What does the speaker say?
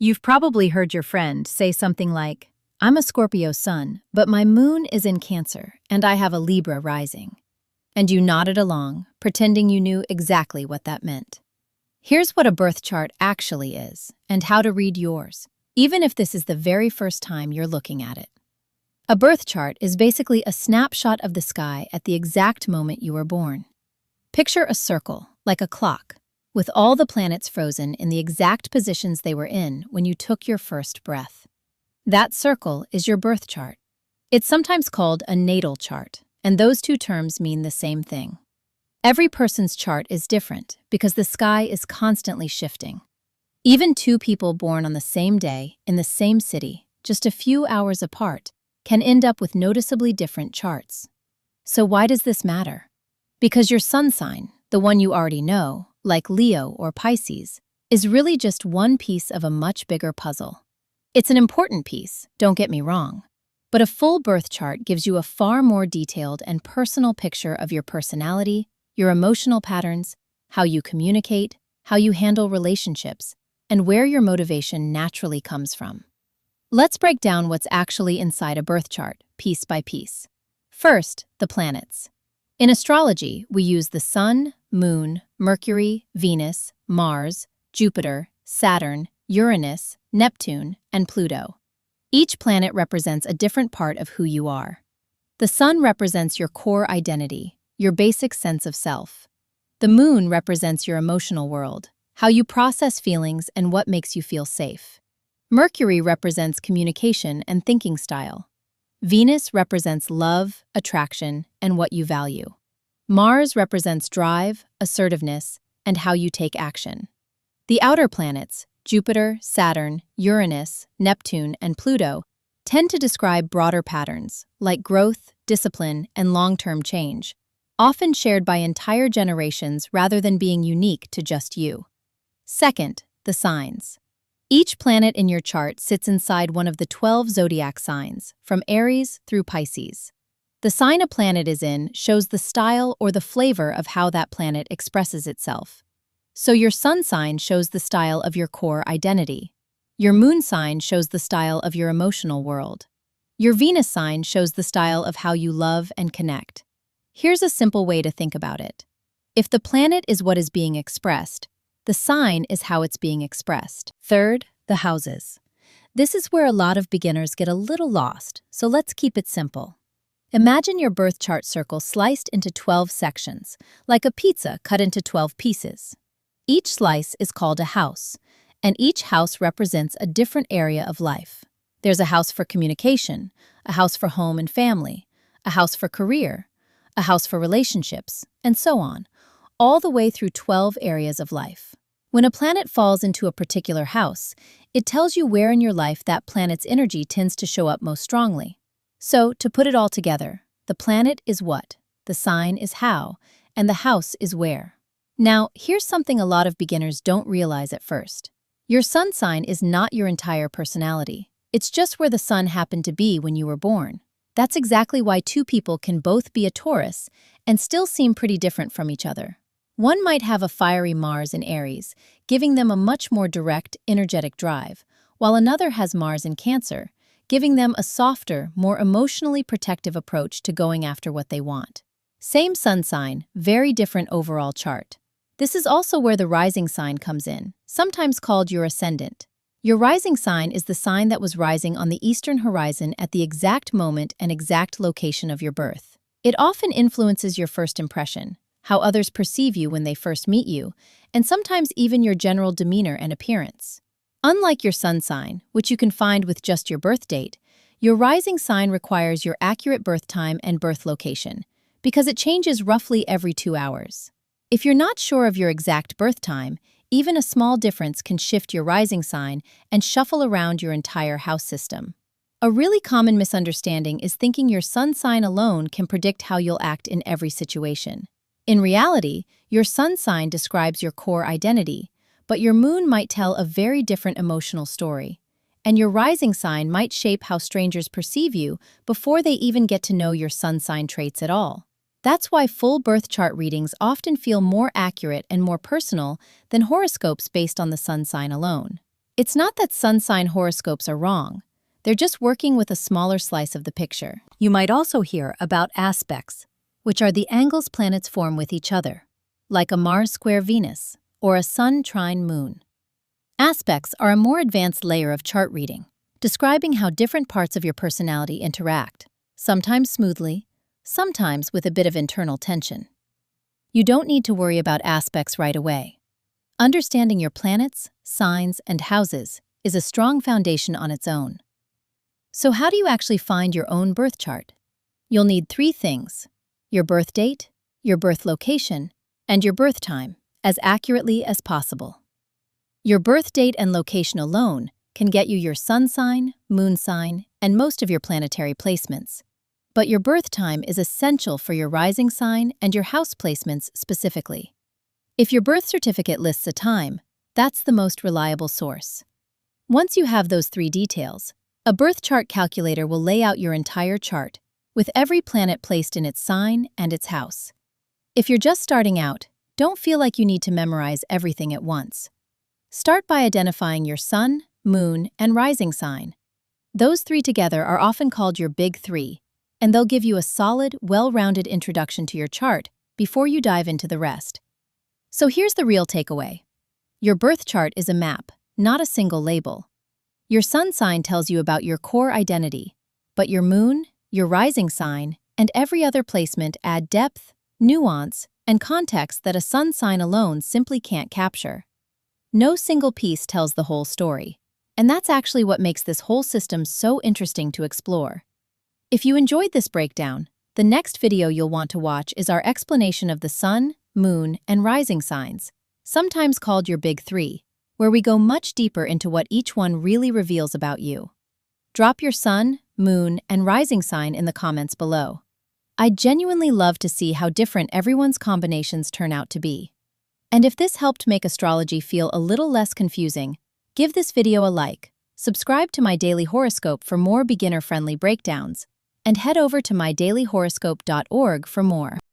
You've probably heard your friend say something like, "I'm a Scorpio sun, but my moon is in Cancer, and I have a Libra rising." And you nodded along, pretending you knew exactly what that meant. Here's what a birth chart actually is, and how to read yours, even if this is the very first time you're looking at it. A birth chart is basically a snapshot of the sky at the exact moment you were born. Picture a circle, like a clock, with all the planets frozen in the exact positions they were in when you took your first breath. That circle is your birth chart. It's sometimes called a natal chart, and those two terms mean the same thing. Every person's chart is different because the sky is constantly shifting. Even two people born on the same day, in the same city, just a few hours apart, can end up with noticeably different charts. So why does this matter? Because your sun sign, the one you already know, like Leo or Pisces, is really just one piece of a much bigger puzzle. It's an important piece, don't get me wrong, but a full birth chart gives you a far more detailed and personal picture of your personality, your emotional patterns, how you communicate, how you handle relationships, and where your motivation naturally comes from. Let's break down what's actually inside a birth chart, piece by piece. First, the planets. In astrology, we use the Sun, Moon, Mercury, Venus, Mars, Jupiter, Saturn, Uranus, Neptune, and Pluto. Each planet represents a different part of who you are. The Sun represents your core identity, your basic sense of self. The Moon represents your emotional world, how you process feelings and what makes you feel safe. Mercury represents communication and thinking style. Venus represents love, attraction, and what you value. Mars represents drive, assertiveness, and how you take action. The outer planets, Jupiter, Saturn, Uranus, Neptune, and Pluto, tend to describe broader patterns, like growth, discipline, and long-term change, often shared by entire generations rather than being unique to just you. Second, the signs. Each planet in your chart sits inside one of the 12 zodiac signs, from Aries through Pisces. The sign a planet is in shows the style or the flavor of how that planet expresses itself. So your sun sign shows the style of your core identity. Your moon sign shows the style of your emotional world. Your Venus sign shows the style of how you love and connect. Here's a simple way to think about it. If the planet is what is being expressed, the sign is how it's being expressed. Third, the houses. This is where a lot of beginners get a little lost, so let's keep it simple. Imagine your birth chart circle sliced into 12 sections, like a pizza cut into 12 pieces. Each slice is called a house, and each house represents a different area of life. There's a house for communication, a house for home and family, a house for career, a house for relationships, and so on, all the way through 12 areas of life. When a planet falls into a particular house, it tells you where in your life that planet's energy tends to show up most strongly. So, to put it all together, the planet is what, the sign is how, and the house is where. Now, here's something a lot of beginners don't realize at first. Your sun sign is not your entire personality. It's just where the sun happened to be when you were born. That's exactly why two people can both be a Taurus and still seem pretty different from each other. One might have a fiery Mars in Aries, giving them a much more direct, energetic drive, while another has Mars in Cancer, giving them a softer, more emotionally protective approach to going after what they want. Same sun sign, very different overall chart. This is also where the rising sign comes in, sometimes called your ascendant. Your rising sign is the sign that was rising on the eastern horizon at the exact moment and exact location of your birth. It often influences your first impression, how others perceive you when they first meet you, and sometimes even your general demeanor and appearance. Unlike your sun sign, which you can find with just your birth date, your rising sign requires your accurate birth time and birth location, because it changes roughly every 2 hours. If you're not sure of your exact birth time, even a small difference can shift your rising sign and shuffle around your entire house system. A really common misunderstanding is thinking your sun sign alone can predict how you'll act in every situation. In reality, your sun sign describes your core identity, but your moon might tell a very different emotional story, and your rising sign might shape how strangers perceive you before they even get to know your sun sign traits at all. That's why full birth chart readings often feel more accurate and more personal than horoscopes based on the sun sign alone. It's not that sun sign horoscopes are wrong. They're just working with a smaller slice of the picture. You might also hear about aspects, which are the angles planets form with each other, like a Mars square Venus or a Sun trine Moon. Aspects are a more advanced layer of chart reading, describing how different parts of your personality interact, sometimes smoothly, sometimes with a bit of internal tension. You don't need to worry about aspects right away. Understanding your planets, signs, and houses is a strong foundation on its own. So how do you actually find your own birth chart? You'll need 3 things: your birth date, your birth location, and your birth time, as accurately as possible. Your birth date and location alone can get you your sun sign, moon sign, and most of your planetary placements. But your birth time is essential for your rising sign and your house placements specifically. If your birth certificate lists a time, that's the most reliable source. Once you have those 3 details, a birth chart calculator will lay out your entire chart, with every planet placed in its sign and its house. If you're just starting out, don't feel like you need to memorize everything at once. Start by identifying your sun, moon, and rising sign. Those 3 together are often called your Big 3, and they'll give you a solid, well-rounded introduction to your chart before you dive into the rest. So here's the real takeaway. Your birth chart is a map, not a single label. Your sun sign tells you about your core identity, but your moon, your rising sign, and every other placement add depth, nuance, and context that a sun sign alone simply can't capture. No single piece tells the whole story, and that's actually what makes this whole system so interesting to explore. If you enjoyed this breakdown, the next video you'll want to watch is our explanation of the sun, moon, and rising signs, sometimes called your Big 3, where we go much deeper into what each one really reveals about you. Drop your sun, moon, and rising sign in the comments below. I'd genuinely love to see how different everyone's combinations turn out to be. And if this helped make astrology feel a little less confusing, give this video a like, subscribe to my daily horoscope for more beginner-friendly breakdowns, and head over to mydailyhoroscope.org for more.